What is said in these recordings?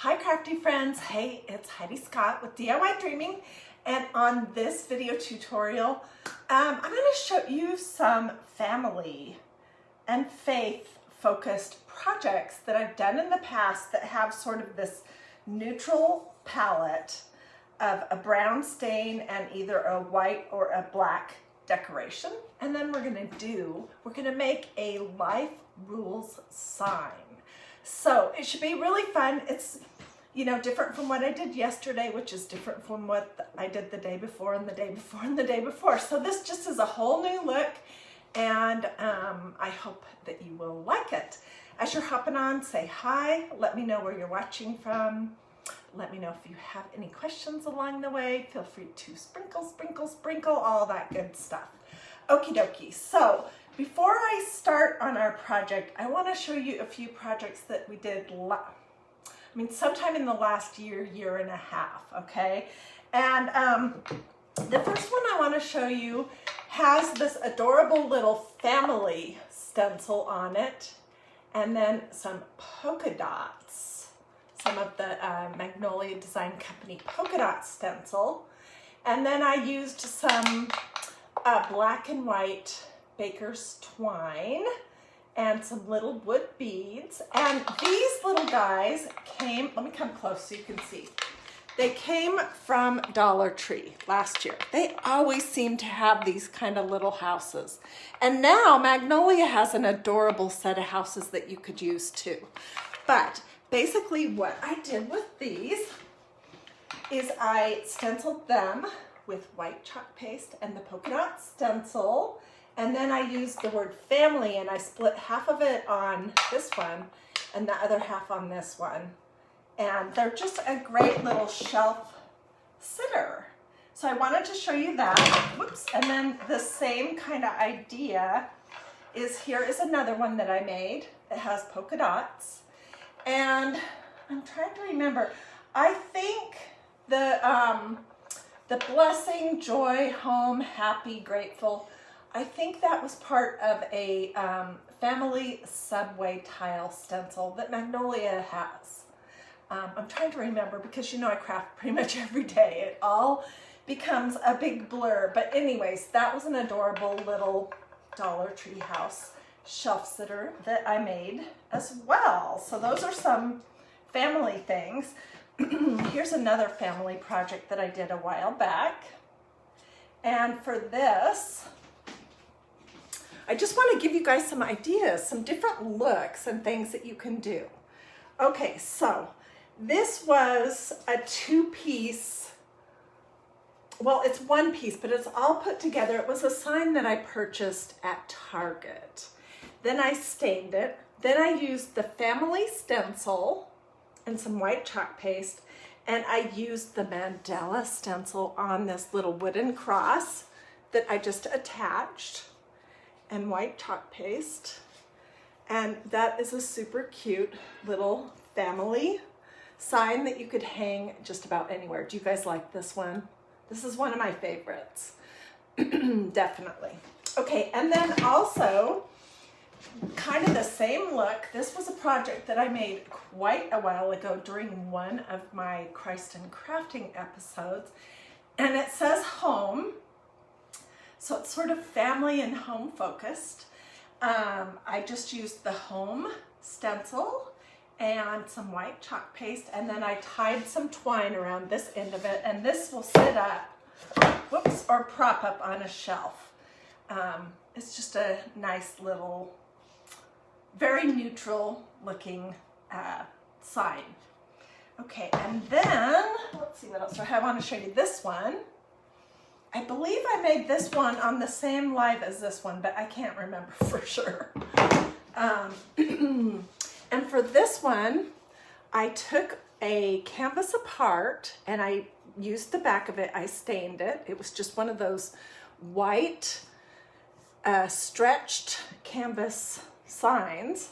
Hi crafty friends, hey, it's Heidi Scott with DIY Dreaming, and on this video tutorial I'm going to show you some family and faith focused projects that I've done in the past that have sort of this neutral palette of a brown stain and either a white or a black decoration. And then we're going to make a life rules sign. So it should be really fun. It's, you know, different from what I did yesterday, which is different from what I did the day before and the day before and the day before. So this just is a whole new look, and I hope that you will like it. As you're hopping on, say hi. Let me know where you're watching from. Let me know if you have any questions along the way. Feel free to sprinkle, all that good stuff. Okie dokie. So before I start on our project, I want to show you a few projects that we did sometime in the last year and a half, okay? And the first one I want to show you has this adorable little family stencil on it, and then some polka dots, some of the Magnolia Design Company polka dot stencil. And then I used some black and white baker's twine and some little wood beads. And these little guys came, let me come close so you can see. They came from Dollar Tree last year. They always seem to have these kind of little houses. And now Magnolia has an adorable set of houses that you could use too. But basically what I did with these is I stenciled them with white chalk paste and the polka dot stencil. And then I used the word family, and I split half of it on this one and the other half on this one. And they're just a great little shelf sitter. So I wanted to show you that. Whoops. And then the same kind of idea is, here is another one that I made. It has polka dots. And I'm trying to remember. I think the blessing, joy, home, happy, grateful, I think that was part of a family subway tile stencil that Magnolia has. I'm trying to remember because, you know, I craft pretty much every day. It all becomes a big blur. But anyways, that was an adorable little Dollar Tree house shelf sitter that I made as well. So those are some family things. Here's another family project that I did a while back. And for this, I just want to give you guys some ideas, some different looks and things that you can do. Okay, so this was a two-piece, well, it's one piece, but it's all put together. It was a sign that I purchased at Target. Then I stained it. Then I used the family stencil and some white chalk paste, and I used the mandala stencil on this little wooden cross that I just attached, and white chalk paste. And that is a super cute little family sign that you could hang just about anywhere. Do you guys like this one? This is one of my favorites. Definitely. Okay, and then also kind of the same look. This was a project that I made quite a while ago during one of my Christ and Crafting episodes, and it says home. So it's sort of family and home focused. I just used the home stencil and some white chalk paste, and then I tied some twine around this end of it, and this will sit up, whoops, or prop up on a shelf. It's just a nice little, very neutral looking sign. Okay, and then, let's see what else I want to show you. This one, I believe I made this one on the same live as this one, but I can't remember for sure. And for this one, I took a canvas apart and I used the back of it. I stained it. It was just one of those white stretched canvas signs.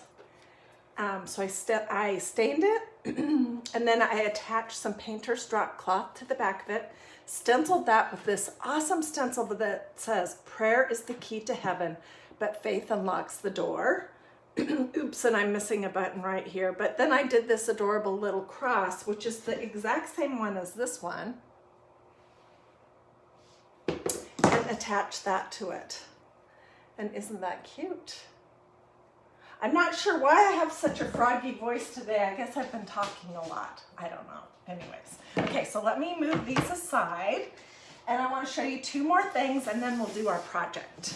So I stained it, and then I attached some painter's drop cloth to the back of it, stenciled that with this awesome stencil that says, "Prayer is the key to heaven, but faith unlocks the door." Oops, and I'm missing a button right here. But then I did this adorable little cross, which is the exact same one as this one, and attach that to it. And isn't that cute? I'm not sure why I have such a froggy voice today. I guess I've been talking a lot. I don't know. Anyways. Okay, so let me move these aside. And I want to show you two more things, and then we'll do our project.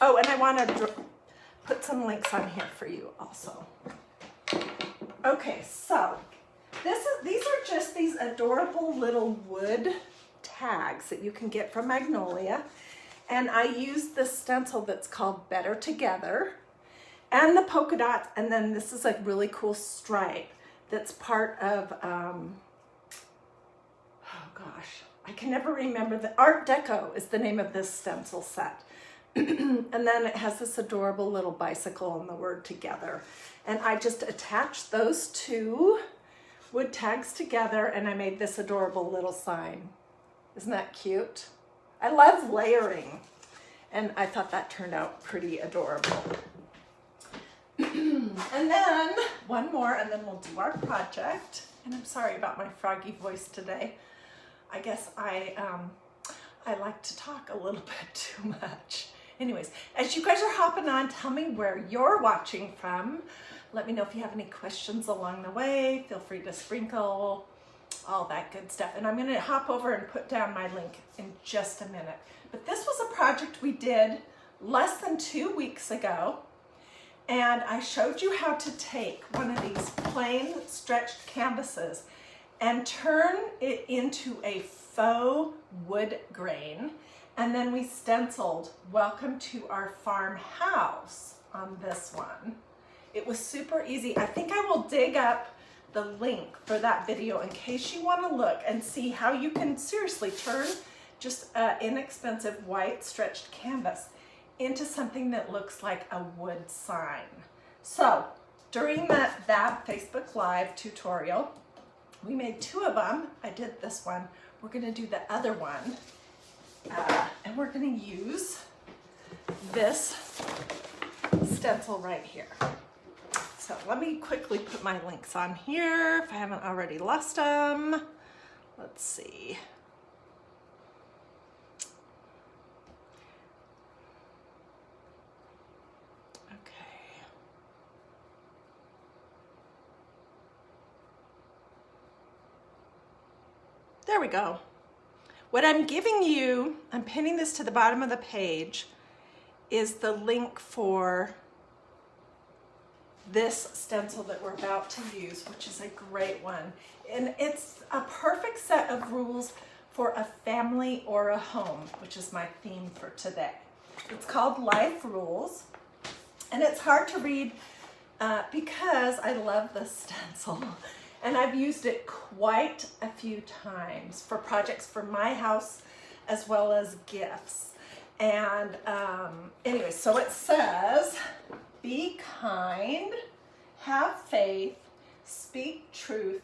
Oh, and I want to put some links on here for you also. Okay, so these are just these adorable little wood tags that you can get from Magnolia. And I used this stencil that's called Better Together, and the polka dots, and then this is a really cool stripe that's part of, oh gosh, I can never remember. The Art Deco is the name of this stencil set. And then it has this adorable little bicycle and the word together. And I just attached those two wood tags together, and I made this adorable little sign. Isn't that cute? I love layering, and I thought that turned out pretty adorable. And then one more, and then we'll do our project. And I'm sorry about my froggy voice today. I guess I like to talk a little bit too much. Anyways, as you guys are hopping on, tell me where you're watching from. Let me know if you have any questions along the way. Feel free to sprinkle all that good stuff. And I'm going to hop over and put down my link in just a minute. But this was a project we did less than 2 weeks ago. And I showed you how to take one of these plain stretched canvases and turn it into a faux wood grain. And then we stenciled "Welcome to our farmhouse" on this one. It was super easy. I think I will dig up the link for that video in case you want to look and see how you can seriously turn just an inexpensive white stretched canvas into something that looks like a wood sign. So during that Facebook Live tutorial, we made 2 of them. I did this one. We're going to do the other one, and we're going to use this stencil right here. So let me quickly put my links on here if I haven't already lost them. Let's see. Okay. There we go. What I'm giving you, I'm pinning this to the bottom of the page, is the link for this stencil that we're about to use, which is a great one. And it's a perfect set of rules for a family or a home, which is my theme for today. It's called Life Rules, and it's hard to read because I love this stencil. And I've used it quite a few times for projects for my house as well as gifts. And anyway, so it says, be kind, have faith, speak truth,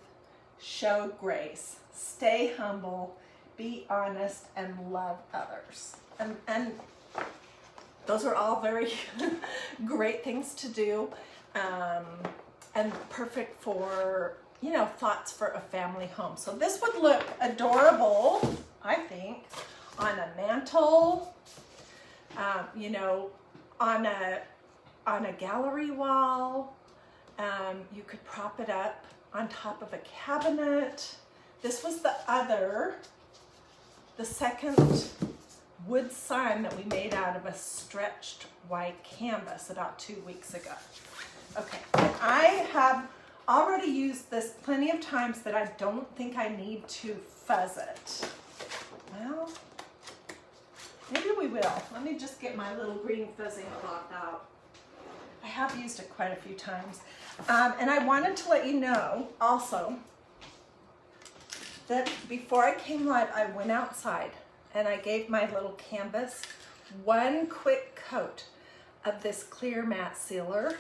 show grace, stay humble, be honest, and love others. And those are all very great things to do, and perfect for, you know, thoughts for a family home. So this would look adorable, I think, on a mantle, you know, on a gallery wall. You could prop it up on top of a cabinet. This was the second wood sign that we made out of a stretched white canvas about 2 weeks ago. Okay, and I have already used this plenty of times that I don't think I need to fuzz it. Well, maybe we will. Let me just get my little green fuzzing cloth out. I have used it quite a few times. And I wanted to let you know also that before I came live, I went outside and I gave my little canvas one quick coat of this clear matte sealer.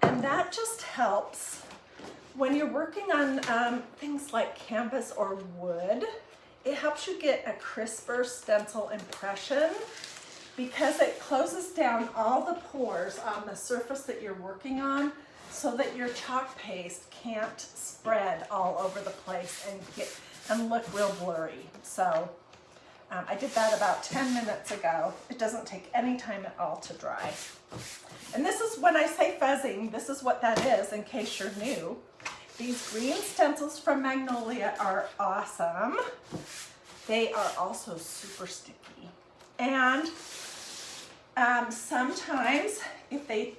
And that just helps when you're working on things like canvas or wood. It helps you get a crisper stencil impression because it closes down all the pores on the surface that you're working on so that your chalk paste can't spread all over the place and look real blurry. So I did that about 10 minutes ago. It doesn't take any time at all to dry. And this is, when I say fuzzing, this is what that is, in case you're new. These green stencils from Magnolia are awesome. They are also super sticky. And sometimes if they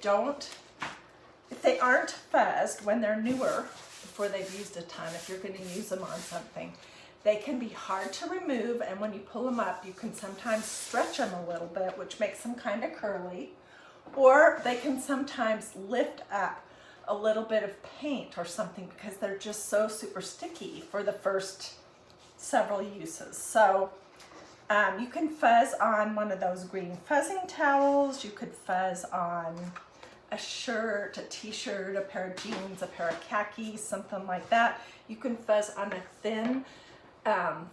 aren't fuzzed when they're newer, before they've used a ton, if you're going to use them on something, they can be hard to remove, and when you pull them up, you can sometimes stretch them a little bit, which makes them kind of curly, or they can sometimes lift up a little bit of paint or something because they're just so super sticky for the first several uses. So you can fuzz on one of those green fuzzing towels. You could fuzz on a shirt, a t-shirt, a pair of jeans, a pair of khakis, something like that. You can fuzz on a thin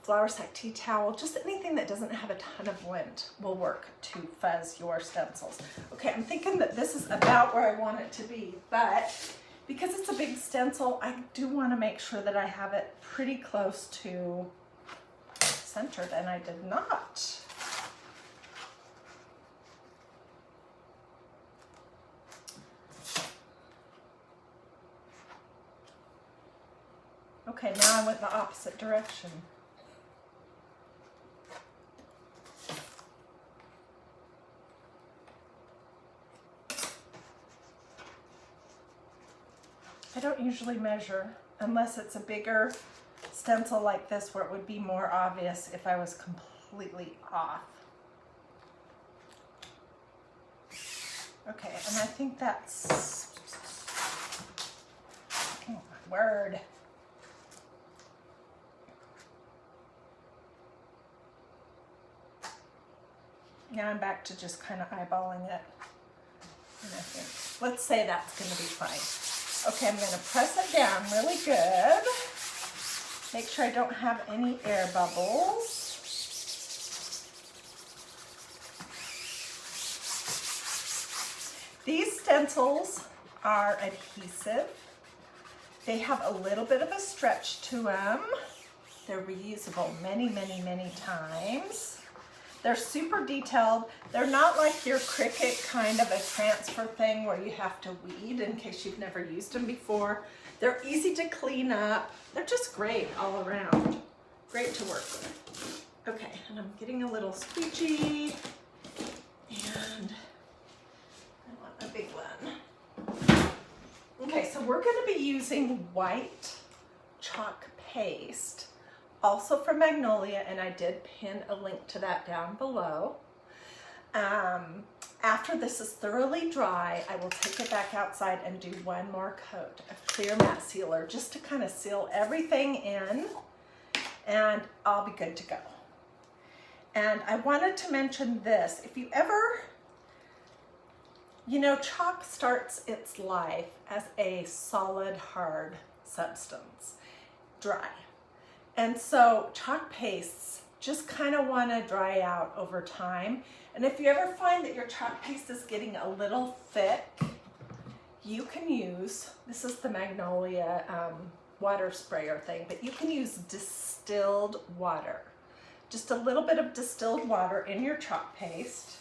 flour sack tea towel. Just anything that doesn't have a ton of lint will work to fuzz your stencils. Okay, I'm thinking that this is about where I want it to be, but because it's a big stencil, I do want to make sure that I have it pretty close to centered, and I did not. Okay, now I went the opposite direction. I don't usually measure unless it's a bigger stencil like this where it would be more obvious if I was completely off. Okay, and I think that's, oh my word. Now I'm back to just kind of eyeballing it. And I think, let's say that's going to be fine. Okay, I'm going to press it down really good. Make sure I don't have any air bubbles. These stencils are adhesive. They have a little bit of a stretch to them. They're reusable many, many, many times. They're super detailed. They're not like your Cricut kind of a transfer thing where you have to weed in case you've never used them before. They're easy to clean up. They're just great all around. Great to work with. Okay, and I'm getting a little squeegee, and I want a big one. Okay, so we're going to be using white chalk paste, also from Magnolia, and I did pin a link to that down below. After this is thoroughly dry, I will take it back outside and do one more coat of clear matte sealer just to kind of seal everything in, and I'll be good to go. And I wanted to mention this. If you ever, you know, chalk starts its life as a solid, hard substance, dry. And so chalk pastes just kind of want to dry out over time. And if you ever find that your chalk paste is getting a little thick, you can use, this is the Magnolia water sprayer thing, but you can use distilled water. Just a little bit of distilled water in your chalk paste.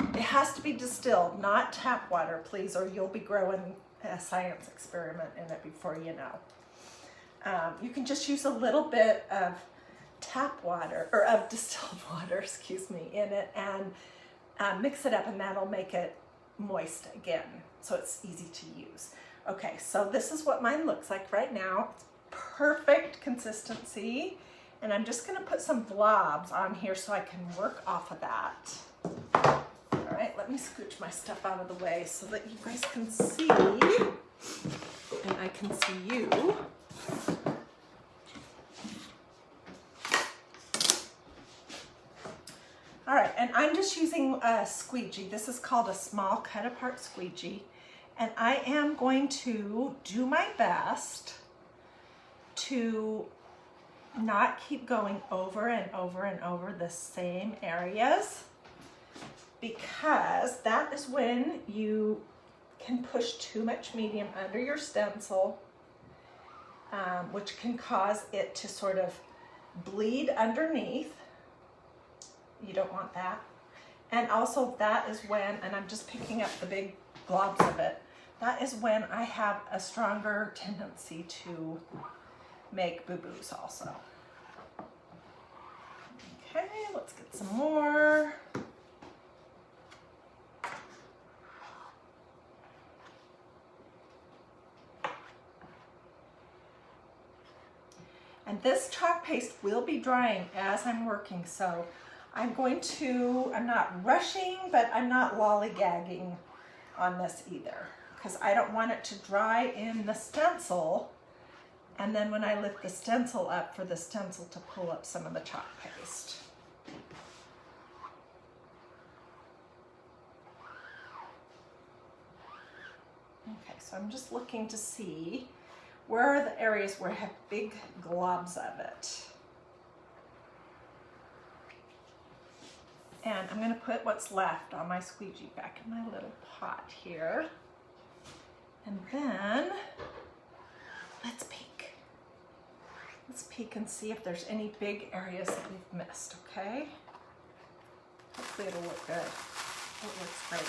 It has to be distilled, not tap water, please, or you'll be growing a science experiment in it before you know. You can just use a little bit of tap water, or of distilled water, excuse me, in it, and mix it up, and that'll make it moist again, so it's easy to use. Okay, so this is what mine looks like right now. It's perfect consistency, and I'm just going to put some blobs on here so I can work off of that. All right, let me scooch my stuff out of the way so that you guys can see, and I can see you. All right, and I'm just using a squeegee. This is called a small cut apart squeegee. And I am going to do my best to not keep going over and over and over the same areas. because that is when you can push too much medium under your stencil, which can cause it to sort of bleed underneath. You don't want that. And also that is when, and I'm just picking up the big globs of it, that is when I have a stronger tendency to make boo-boos also. Okay, let's get some more. And this chalk paste will be drying as I'm working, so I'm not rushing, but I'm not lollygagging on this either, because I don't want it to dry in the stencil, and then when I lift the stencil up, for the stencil to pull up some of the chalk paste. Okay, so I'm just looking to see where are the areas where I have big globs of it. And I'm gonna put what's left on my squeegee back in my little pot here. And then, let's peek. Let's peek and see if there's any big areas that we've missed, okay? Hopefully it'll look good. Oh, it looks great.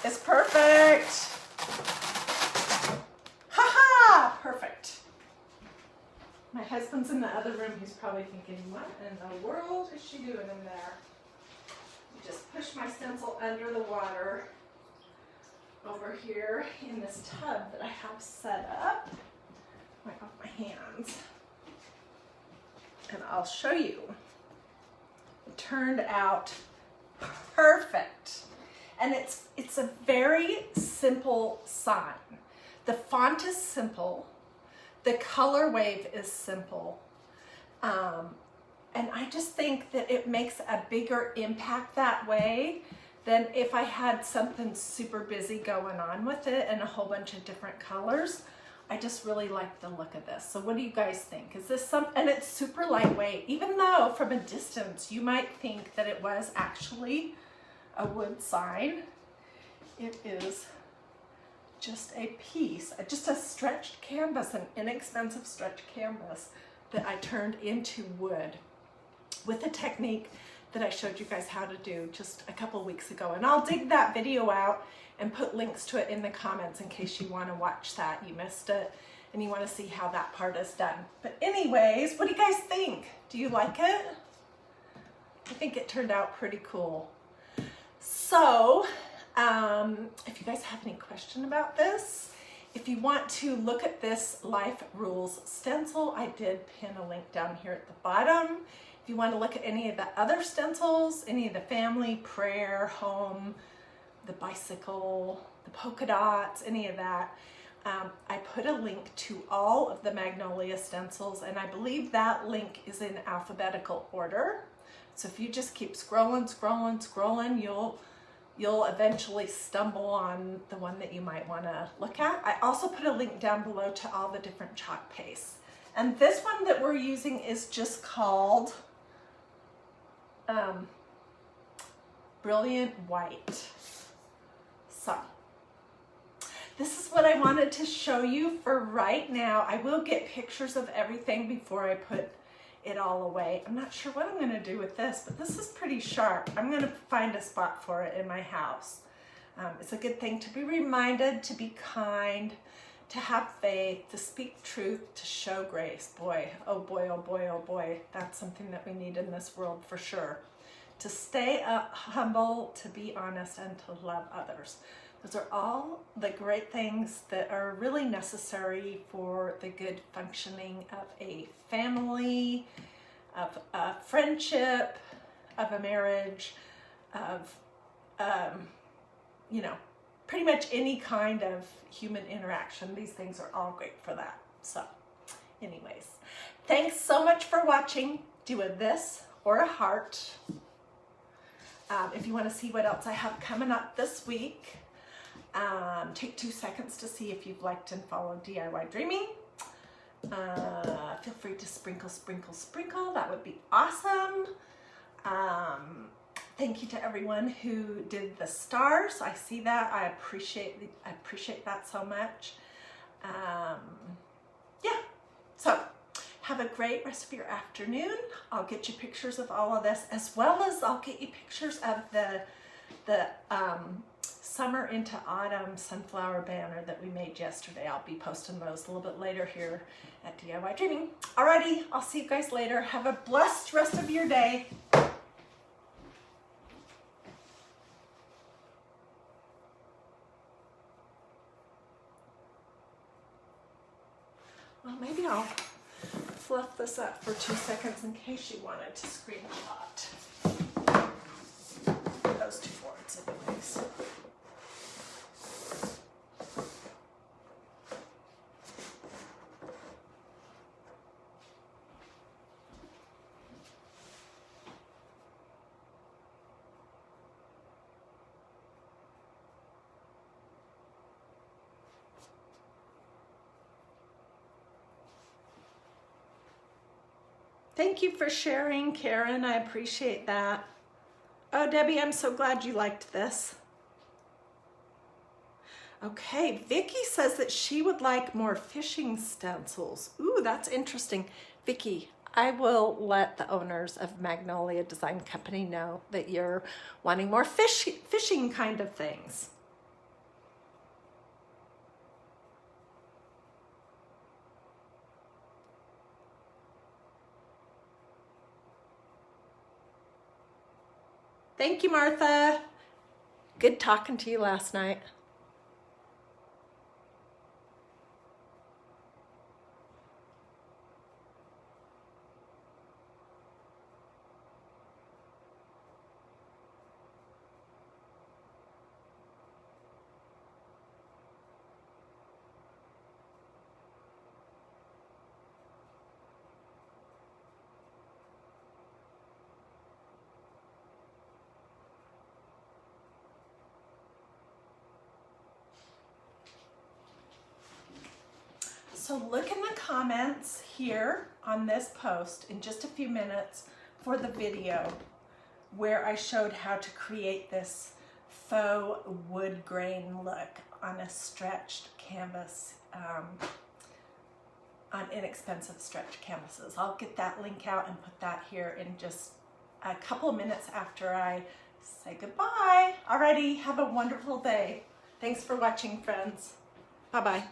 It's perfect. Ha-ha! Perfect. My husband's in the other room. He's probably thinking, what in the world is she doing in there? You just push my stencil under the water over here in this tub that I have set up. Wipe off my hands. And I'll show you. It turned out perfect. And it's a very simple sign. The font is simple. The color wave is simple. And I just think that it makes a bigger impact that way than if I had something super busy going on with it and a whole bunch of different colors. I just really like the look of this. So what do you guys think? Is this something, and it's super lightweight, even though from a distance you might think that it was actually a wood sign. It is just a piece, just a stretched canvas, an inexpensive stretched canvas that I turned into wood with a technique that I showed you guys how to do just a couple weeks ago. And I'll dig that video out and put links to it in the comments in case you want to watch that. You missed it and you want to see how that part is done. But anyways, what do you guys think? Do you like it? I think it turned out pretty cool. So, if you guys have any question about this, if you want to look at this Life Rules stencil, I did pin a link down here at the bottom. If you want to look at any of the other stencils, any of the family, prayer, home, the bicycle, the polka dots, any of that, I put a link to all of the Magnolia stencils, and I believe that link is in alphabetical order. So if you just keep scrolling, scrolling, scrolling, you'll eventually stumble on the one that you might want to look at. I also put a link down below to all the different chalk pastes. And this one that we're using is just called Brilliant White. So this is what I wanted to show you for right now. I will get pictures of everything before I put it all away. I'm not sure what I'm going to do with this, but this is pretty sharp. I'm going to find a spot for it in my house. It's a good thing to be reminded, to be kind, to have faith, to speak truth, to show grace. Boy, oh boy, oh boy, oh boy. That's something that we need in this world for sure. To stay humble, to be honest, and to love others. Those are all the great things that are really necessary for the good functioning of a family, of a friendship, of a marriage, of, you know, pretty much any kind of human interaction. These things are all great for that. So anyways, thanks so much for watching. Do a this or a heart. If you want to see what else I have coming up this week, take 2 seconds to see if you've liked and followed DIY Dreaming. Feel free to sprinkle, sprinkle, sprinkle. That would be awesome. Thank you to everyone who did the stars. I see that. I appreciate that so much. Yeah. So have a great rest of your afternoon. I'll get you pictures of all of this, as well as I'll get you pictures of the summer into autumn sunflower banner that we made yesterday. I'll be posting those a little bit later here at DIY Dreaming. Alrighty, I'll see you guys later. Have a blessed rest of your day. Well, maybe I'll fluff this up for 2 seconds in case you wanted to screenshot those 2 boards anyways. Thank you for sharing, Karen. I appreciate that. Oh, Debbie, I'm so glad you liked this. Okay, Vicky says that she would like more fishing stencils. Ooh, that's interesting. Vicky, I will let the owners of Magnolia Design Company know that you're wanting more fishing kind of things. Thank you, Martha. Good talking to you last night. So look in the comments here on this post in just a few minutes for the video where I showed how to create this faux wood grain look on a stretched canvas, on inexpensive stretched canvases. I'll get that link out and put that here in just a couple of minutes after I say goodbye. Alrighty, have a wonderful day. Thanks for watching, friends. Bye-bye.